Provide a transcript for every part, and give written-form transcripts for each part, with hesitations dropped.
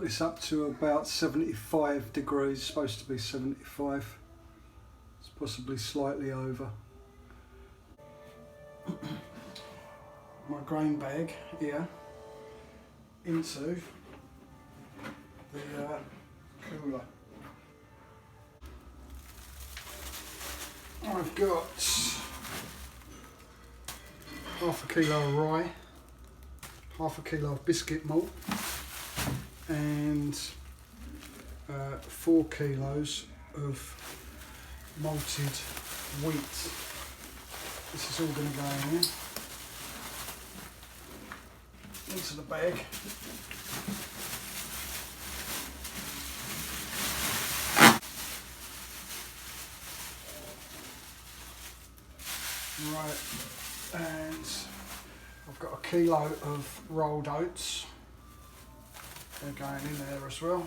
this up to about 75 degrees, it's supposed to be 75. It's possibly slightly over. My grain bag here into the cooler. I've got half a kilo of rye, half a kilo of biscuit malt, and 4 kilos of malted wheat. This is all going to go in here, into the bag. Right, and I've got a kilo of rolled oats. They're going in there as well.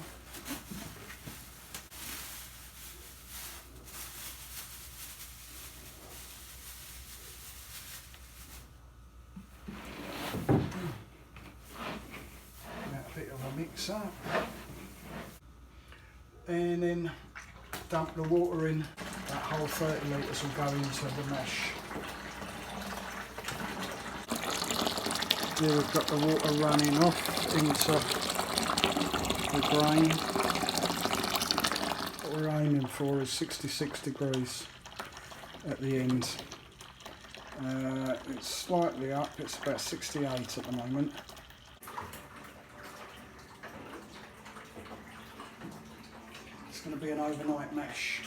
A bit of a mixer. And then dump the water in. That whole 30 litres will go into the mash. Here we've got the water running off into the grain. What we're aiming for is 66 degrees at the end. It's slightly up, it's about 68 at the moment. It's going to be an overnight mash,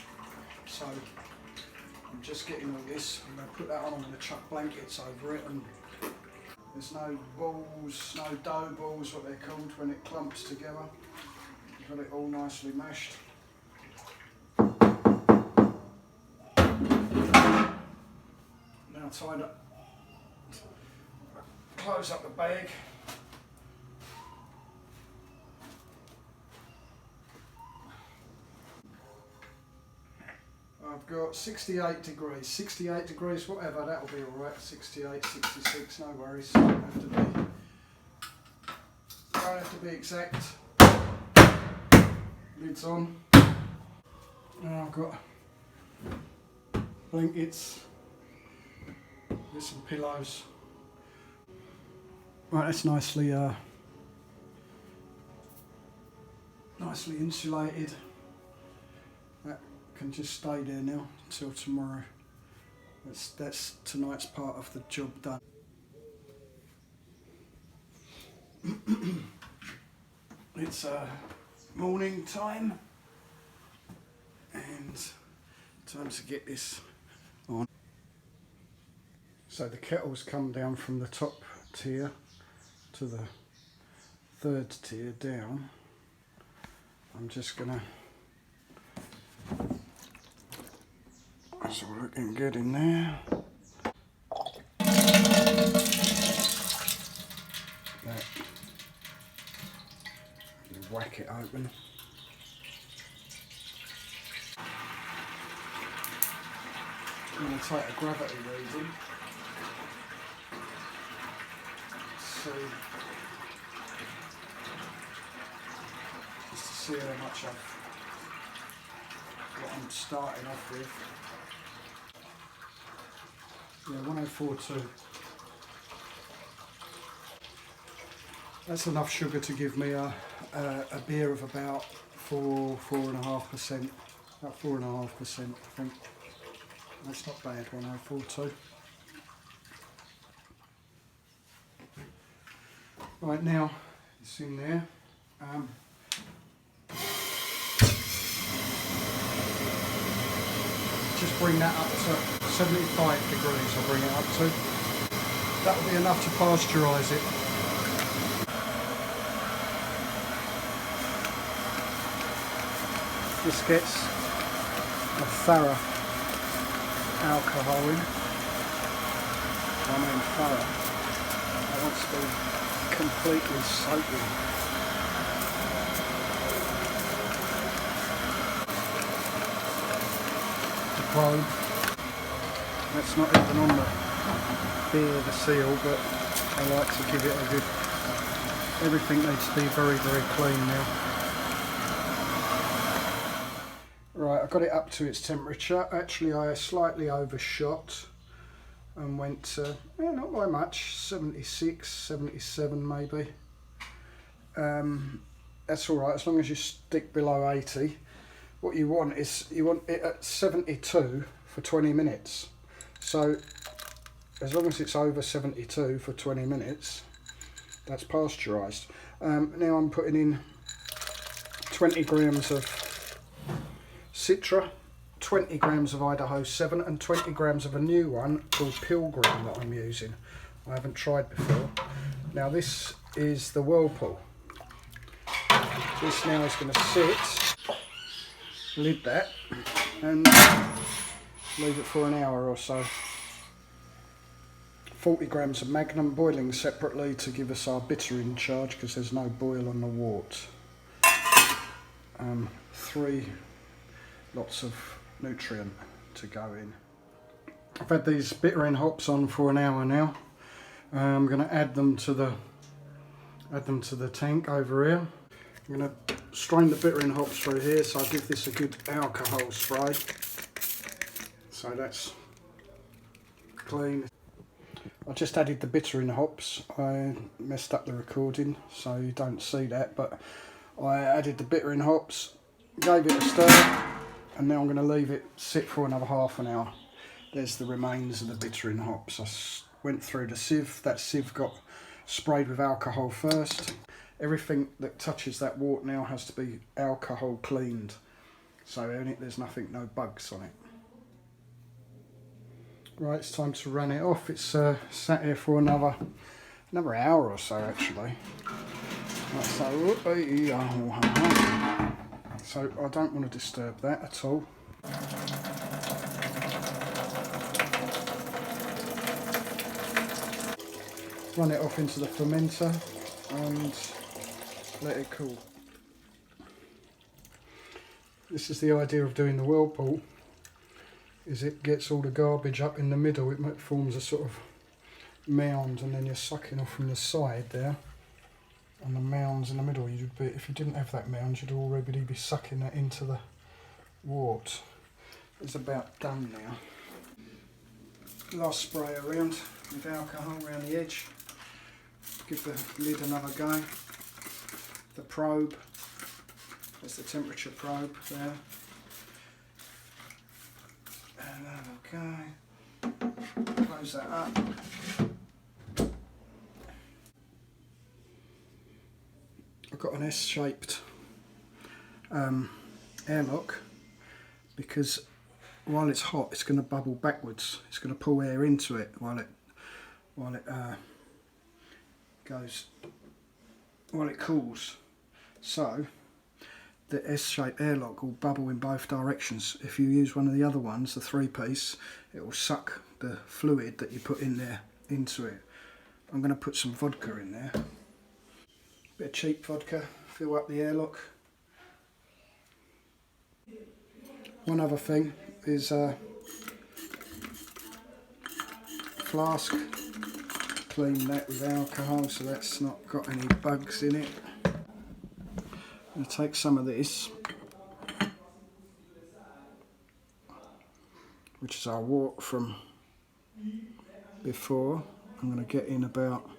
so I'm just getting all this. I'm going to put that on, I'm going to chuck blankets over it, and there's no balls, no dough balls, what they're called, when it clumps together. You've got it all nicely mashed. Now tied up, close up the bag. I've got 68 degrees, whatever, that'll be alright. 68, 66, no worries. Don't have to be exact. Lids on. Now I've got blankets with some pillows. Right, that's nicely insulated. That can just stay there now until tomorrow. That's tonight's part of the job done. It's morning time and time to get this on. So the kettle's come down from the top tier to the 3rd tier down. I'm just gonna, that's all looking good in there. That, you whack it open. I'm going to take a gravity reading. See, just to see how much what I'm starting off with. Yeah, 104.2. That's enough sugar to give me a beer of about 4.5%. About 4.5%, I think. That's not bad, 104.2. Right, now it's in there. Just bring that up to 75 degrees, I'll bring it up to. That'll be enough to pasteurise it. This gets a thorough alcohol in. I mean thorough. I want to be completely soaking. The probe. That's not even on the beer, the seal, but I like to give it a good Everything needs to be very, very clean now. Right, I got it up to its temperature. Actually, I slightly overshot and went to, not by much, 76, 77 maybe. That's alright, as long as you stick below 80. What you want is, you want it at 72 for 20 minutes. So, as long as it's over 72 for 20 minutes, that's pasteurised. Now I'm putting in 20 grams of Citra, 20 grams of Idaho 7 and 20 grams of a new one called Pilgrim that I'm using. I haven't tried before. Now this is the whirlpool. This now is going to sit, lid that, and leave it for an hour or so. 40 grams of Magnum, boiling separately to give us our bittering charge because there's no boil on the wort. 3 lots of nutrient to go in. I've had these bittering hops on for an hour now. I'm going to add them to the tank over here. I'm going to strain the bittering hops through here, so I'll give this a good alcohol spray. So that's clean. I just added the bittering hops. I messed up the recording, so you don't see that, but I added the bittering hops, gave it a stir, and now I'm going to leave it sit for another half an hour. There's the remains of the bittering hops. I went through the sieve. That sieve got sprayed with alcohol first. Everything that touches that wort now has to be alcohol cleaned, so there's nothing, no bugs on it. Right, it's time to run it off. It's sat here for another hour or so actually. So I don't want to disturb that at all. Run it off into the fermenter and let it cool. This is the idea of doing the whirlpool, is it gets all the garbage up in the middle. It forms a sort of mound, and then you're sucking off from the side there, and the mound's in the middle. If you didn't have that mound, you'd already be sucking that into the wort. It's about done now. Last spray around with alcohol around the edge. Give the lid another go. The probe, there's the temperature probe there. And okay, close that up. I've got an S-shaped airlock because while it's hot, it's going to bubble backwards. It's going to pull air into it while it cools. So the S-shaped airlock will bubble in both directions. If you use one of the other ones, the 3-piece, it will suck the fluid that you put in there into it. I'm going to put some vodka in there. Bit of cheap vodka, fill up the airlock. One other thing is a flask. Clean that with alcohol so that's not got any bugs in it. I'm going to take some of this, which is our wort from before. I'm going to get in about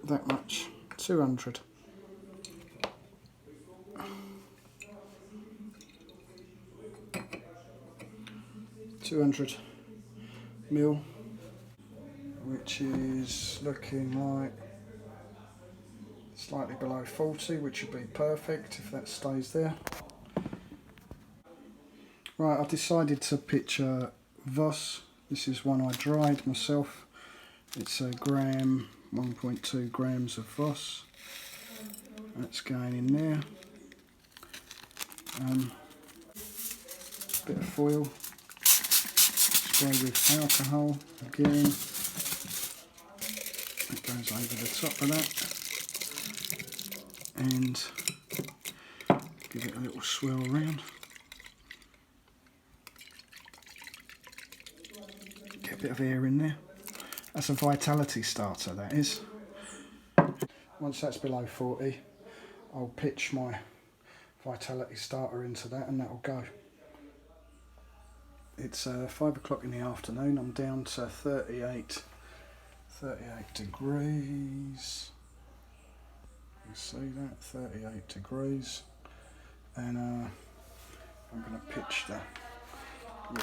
that much, 200. ml, which is looking like slightly below 40, which would be perfect if that stays there. Right, I've decided to pitch a Voss. This is one I dried myself. It's a gram, 1.2 grams of Voss. That's going in there. Bit of foil. Spray with alcohol again. That goes over the top of that. And give it a little swirl around. Get a bit of air in there. That's a vitality starter, that is. Once that's below 40, I'll pitch my vitality starter into that and that'll go. It's 5 o'clock in the afternoon. I'm down to 38 degrees. You see that? 38 degrees. And I'm going to pitch the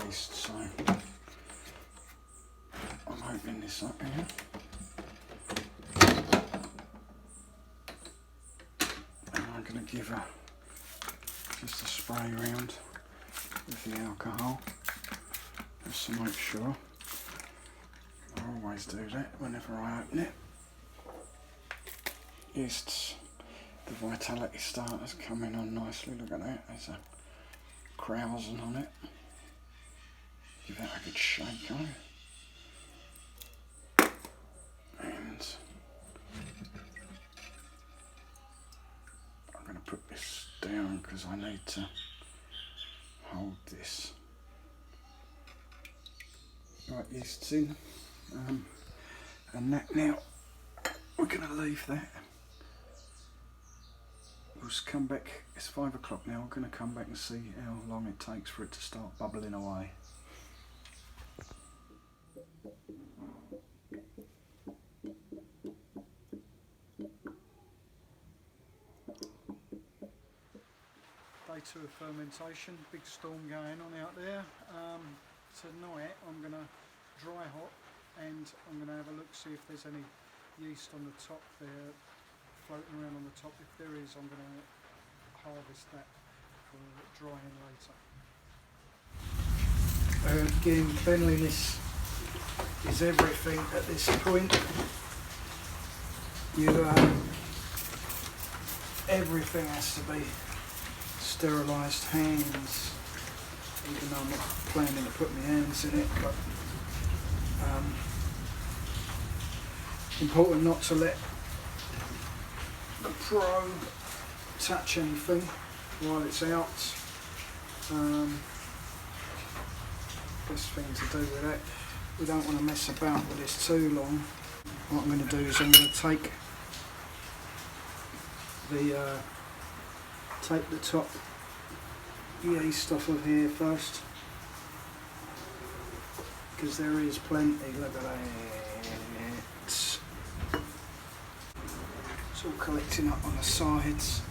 yeast. So I'm opening this up here. And I'm going to give just a spray around with the alcohol, just to make sure. I always do that whenever I open it. Yeasts, the vitality starter's coming on nicely. Look at that, there's a krausen on it. Give that a good shake on it. And I'm going to put this down because I need to hold this. Right, yeast's in. And that now, we're going to leave that. We'll just come back. It's 5 o'clock now. We're going to come back and see how long it takes for it to start bubbling away. Day 2 of fermentation, big storm going on out there. Tonight I'm going to dry hop and I'm going to have a look, see if there's any yeast on the top there, floating around on the top. If there is, I'm going to harvest that for drying later. Again, cleanliness is everything at this point. Everything has to be sterilised. Hands, even though I'm not planning to put my hands in it, but important not to let the probe touch anything while it's out. Best thing to do with that. We don't want to mess about with this too long. What I'm going to do is I'm going to take the top yeast off of here first, because there is plenty. Look at that. It's all collecting up on the sides.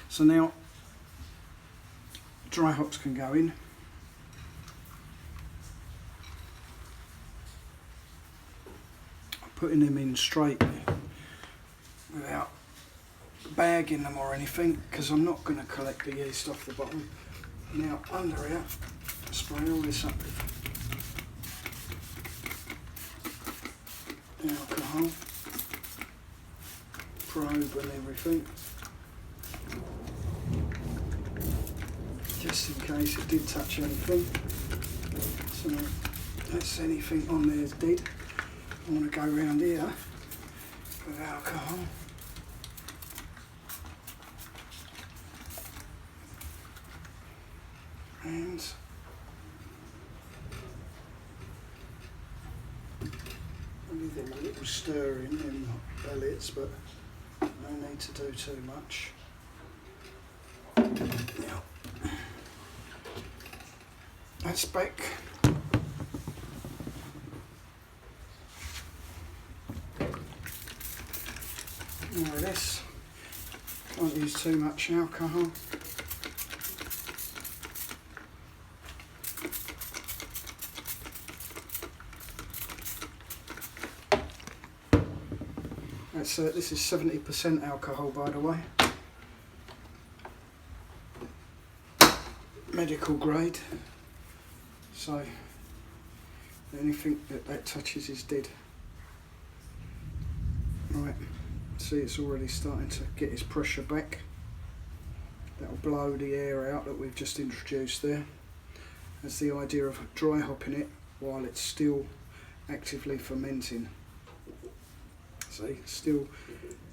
So now dry hops can go in. I'm putting them in straight without bagging them or anything, because I'm not going to collect the yeast off the bottom. Now under here, spray all this up with alcohol, probe and everything. Just in case it did touch anything. So that's anything on there is dead. I want to go around here with alcohol. And I'll give them a little stir in them pellets, but no need to do too much. Now, that's back. More of this. Can't use too much alcohol. That's this is 70% alcohol, by the way. Medical grade. So anything that touches is dead. Right, see, it's already starting to get its pressure back. That'll blow the air out that we've just introduced there. That's the idea of dry hopping it while it's still actively fermenting. See, still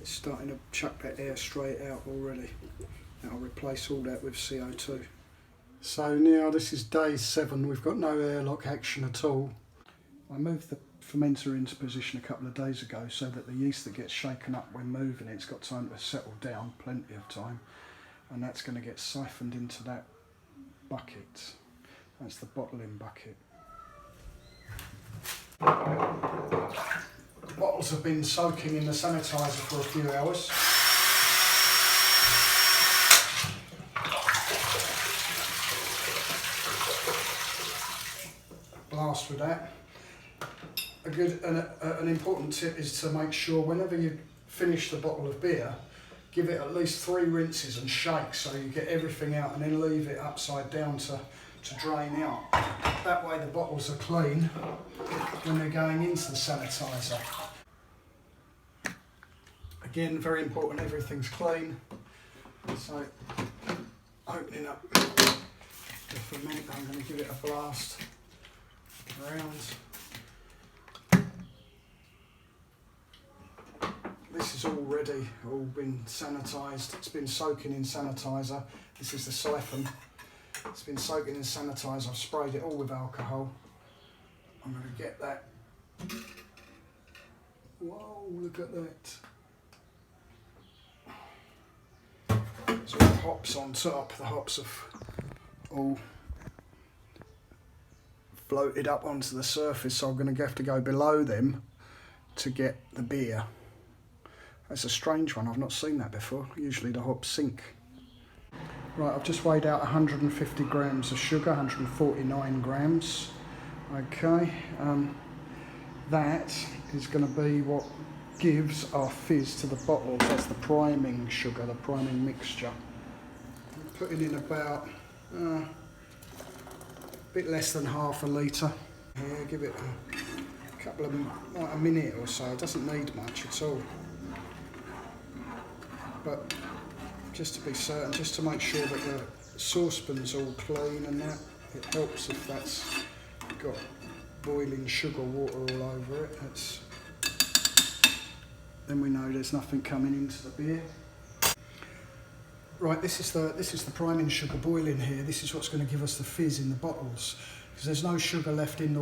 it's starting to chuck that air straight out already. That'll replace all that with CO2. So now this is day 7, we've got no airlock action at all. I moved the fermenter into position a couple of days ago so that the yeast that gets shaken up when moving it's got time to settle down, plenty of time, and that's going to get siphoned into that bucket. That's the bottling bucket. The bottles have been soaking in the sanitizer for a few hours. Blast with that. An important tip is to make sure whenever you finish the bottle of beer, give it at least 3 rinses and shake so you get everything out, and then leave it upside down to drain out. That way the bottles are clean when they're going into the sanitizer. Again, very important, everything's clean. So opening up the fermenter, I'm going to give it a blast around. This is already all been sanitised. It's been soaking in sanitizer. This is the siphon. It's been soaking in sanitizer. I've sprayed it all with alcohol. I'm going to get that. Whoa, look at that. There's all hops on top. The hops have all floated up onto the surface, so I'm going to have to go below them to get the beer. That's a strange one, I've not seen that before. Usually the hops sink. Right, I've just weighed out 150 grams of sugar, 149 grams. Okay, that is going to be what gives our fizz to the bottles. That's the priming sugar, the priming mixture. I'm putting in about a bit less than half a litre. Yeah, give it a couple of, like a minute or so. It doesn't need much at all. But just to be certain, just to make sure that the saucepan's all clean and that, it helps if that's got boiling sugar water all over it. Then we know there's nothing coming into the beer. Right, this is the priming sugar boiling here. This is what's going to give us the fizz in the bottles, because there's no sugar left in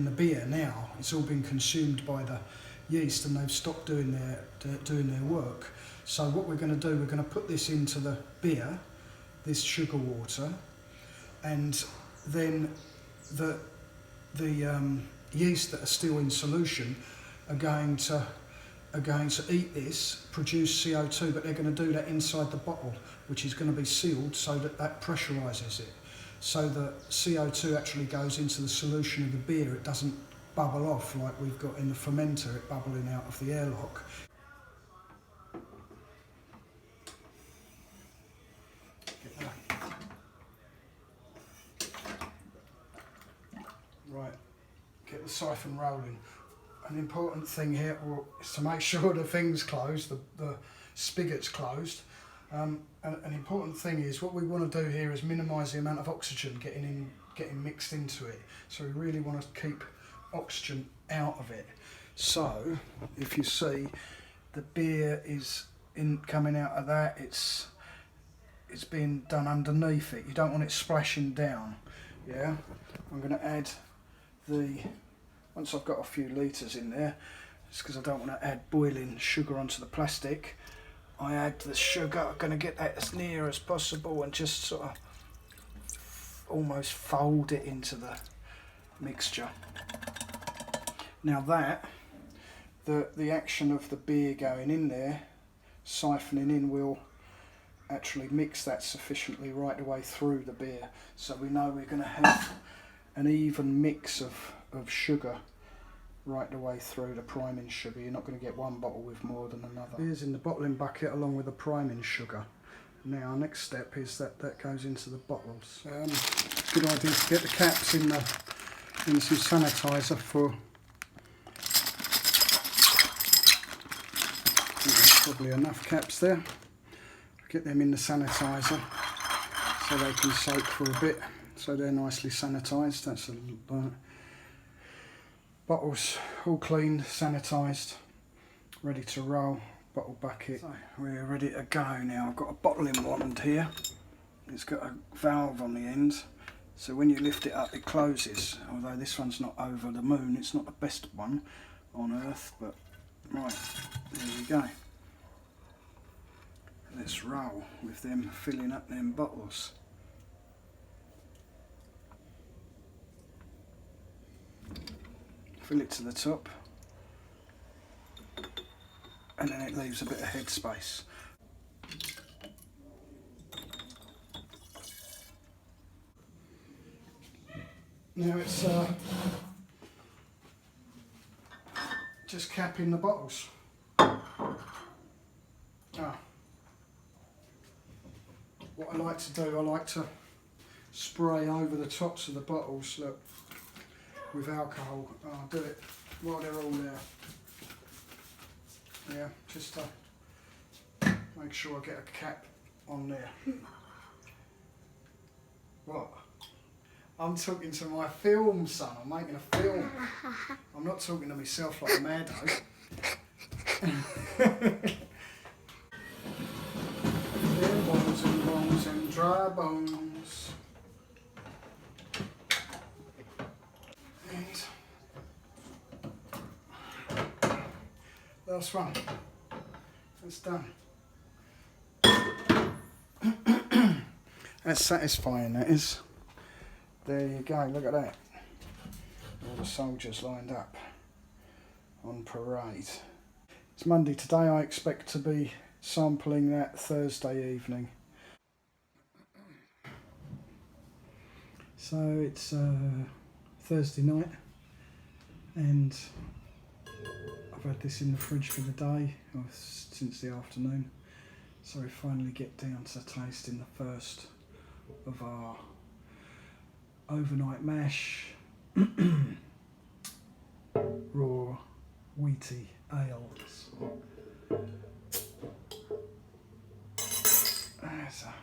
the beer now. It's all been consumed by the yeast and they've stopped doing their work. So what we're going to do, we're going to put this into the beer, this sugar water, and then the yeast that are still in solution are going to eat this, produce CO2, but they're going to do that inside the bottle, which is going to be sealed so that pressurises it. So the CO2 actually goes into the solution of the beer. It doesn't bubble off like we've got in the fermenter, it bubbling out of the airlock. Right, get the siphon rolling. An important thing here is to make sure the thing's closed, the spigot's closed. An important thing is, what we want to do here is minimise the amount of oxygen getting mixed into it. So we really want to keep oxygen out of it. So if you see, the beer is coming out of that, it's being done underneath it. You don't want it splashing down. Yeah, I'm going to add once I've got a few litres in there, just because I don't want to add boiling sugar onto the plastic, I add the sugar. I'm going to get that as near as possible and just sort of almost fold it into the mixture. Now that, the action of the beer going in there, siphoning in, will actually mix that sufficiently right the way through the beer. So we know we're going to have an even mix of sugar right the way through, the priming sugar. You're not going to get one bottle with more than another. Beer's in the bottling bucket along with the priming sugar. Now our next step is that goes into the bottles. Good idea to get the caps in some sanitizer for, there's probably enough caps there. Get them in the sanitizer so they can soak for a bit, so they're nicely sanitised. That's Bottles all cleaned, sanitised, ready to roll. Bottle bucket. So we're ready to go now. I've got a bottling wand here. It's got a valve on the end, so when you lift it up it closes. Although this one's not over the moon, it's not the best one on earth, but right, there we go. Let's roll with them filling up them bottles. Fill it to the top, and then it leaves a bit of headspace. Now it's just capping the bottles. What I like to do, I like to spray over the tops of the bottles, look, with alcohol. I'll do it while they're all there. Yeah, just to make sure I get a cap on there. What? I'm talking to my film, son. I'm making a film. I'm not talking to myself like a maddo. Bones and bones and dry bones. And last one. That's done. That's satisfying, that is. There you go, look at that. All the soldiers lined up on parade. It's Monday today. I expect to be sampling that Thursday evening. So it's Thursday night, and I've had this in the fridge for the day, or since the afternoon. So we finally get down to tasting the first of our overnight mash raw wheaty ales. There's a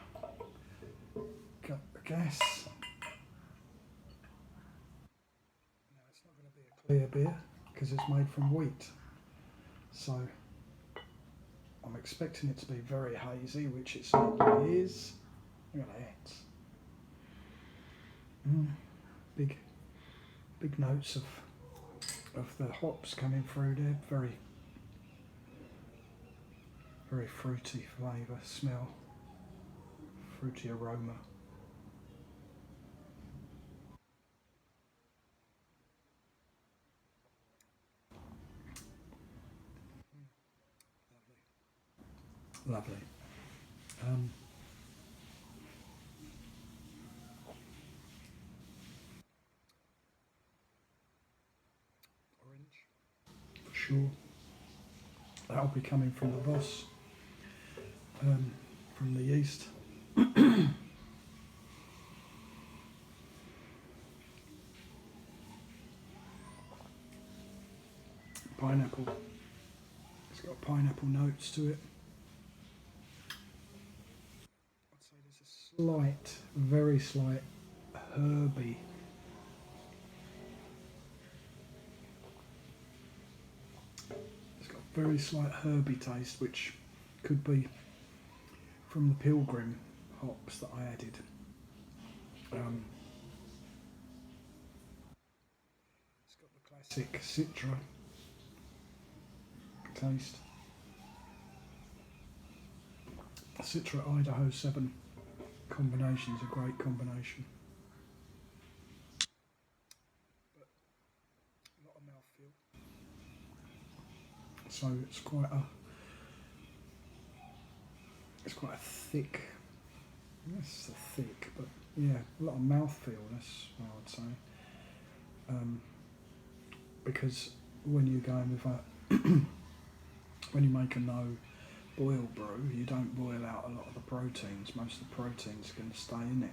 got the gas. Now it's not going to be a clear beer because it's made from wheat, so I'm expecting it to be very hazy, which it certainly is. Look at that. Big notes of the hops coming through there. Very fruity flavour, smell, fruity aroma. Lovely. Orange, for sure. That'll be coming from the boss, from the yeast. Pineapple. It's got pineapple notes to it. I'd say there's a slight, very slight herby. It's got a very slight herby taste, which could be from the Pilgrim hops that I added. It's got the classic Citra taste. Citra Idaho 7 combination is a great combination. But a lot of mouthfeel. So it's quite a thick, yes, thick, but yeah, a lot of mouthfeel-ness, I would say. Because when you're going with a when you make a no boil brew, you don't boil out a lot of the proteins. Most of the proteins are going to stay in it,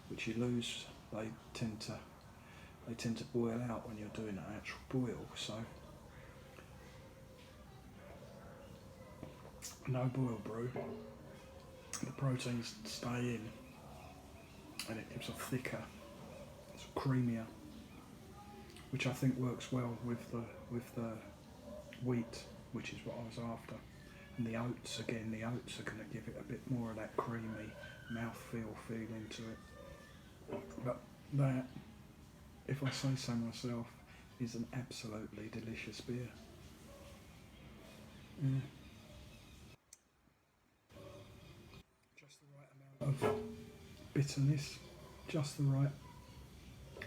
which you lose. They tend to boil out when you're doing an actual boil. So no boil brew, the proteins stay in, and it gives a thicker, it's creamier which I think works well with the wheat, which is what I was after. And the oats, again, the oats are going to give it a bit more of that creamy mouthfeel feeling to it. But that, if I say so myself, is an absolutely delicious beer. Mm. Just the right amount of bitterness, just the right,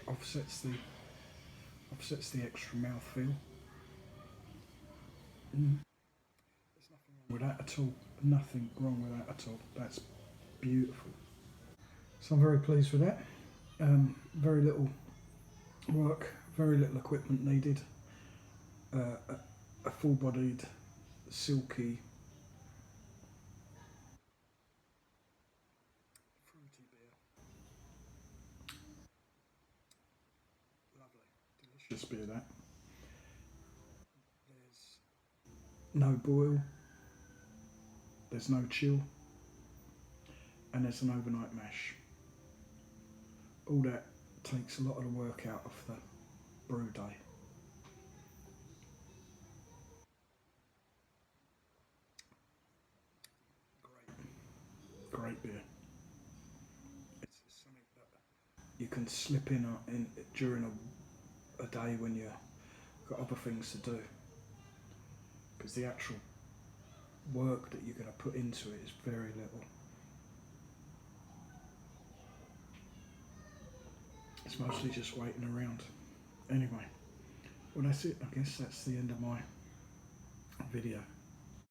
offsets the extra mouthfeel. Mm. There's nothing wrong with that at all. Nothing wrong with that at all. That's beautiful. So I'm very pleased with that. Very little work, very little equipment needed. A full-bodied, silky, fruity beer. Lovely, delicious beer that. There's no boil, there's no chill, and there's an overnight mash. All that takes a lot of the work out of the brew day. Great beer. It's something that you can slip in during a day when you've got other things to do, because the actual work that you're going to put into it is very little. It's mostly just waiting around. Anyway, well, that's it. I guess that's the end of my video.